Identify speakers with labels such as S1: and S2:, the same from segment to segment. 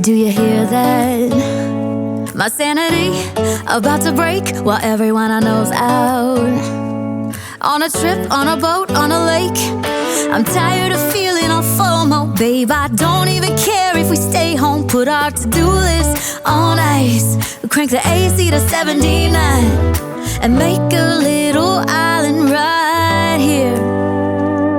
S1: Do you hear that? My sanity about to break while everyone I know's out. On a trip, on a boat, on a lake. I'm tired of feeling all FOMO, babe. I don't even care if we stay home. Put our to-do list on ice. We crank the AC to 79 and make a little island right here.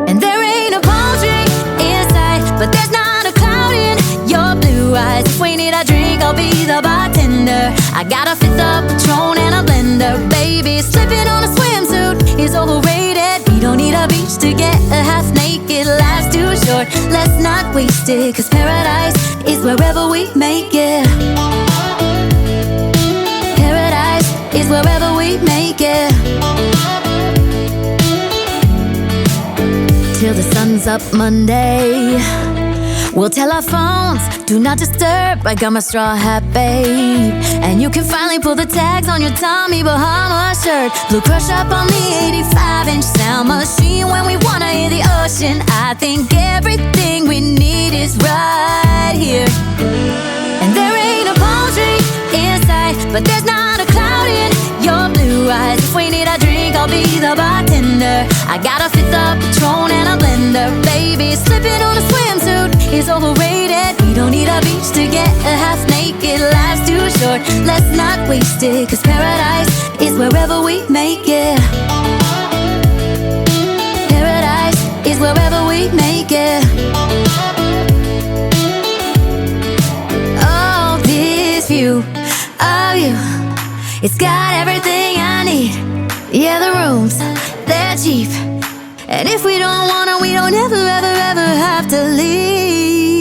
S1: And there ain't a palm tree in sight, but there's not a cloud in your blue eyes. If we need a drink, I'll be the bartender. I got a fifth of Patron and a blender. Baby, slipping on a swimsuit is overrated. We don't need a beach to get a half naked. Life's too short, let's not waste it. Cause paradise is wherever we make it. Paradise is wherever we make it. Till the sun's up Monday, we'll tell our phones, do not disturb. I got my straw hat, babe. And you can finally pull the tags on your Tommy Bahama shirt. Blue crush up on the 85-inch sound machine. When we wanna hear the ocean, I think everything we need is right here. And there ain't a palm tree in sight, but there's not a cloud in your blue eyes. If we need a drink, I'll be the bartender. I got a fifth of Patron and a blender. Baby, slipping on a swimsuit is overrated. We don't need a beach to get a half naked. Life's too short, let's not waste it. Cause paradise is wherever we make it. Paradise is wherever we make it. Oh, this view of you, it's got everything I need. Yeah, the rooms, they're cheap. And if we don't want 'em, we don't ever, ever, ever have to leave.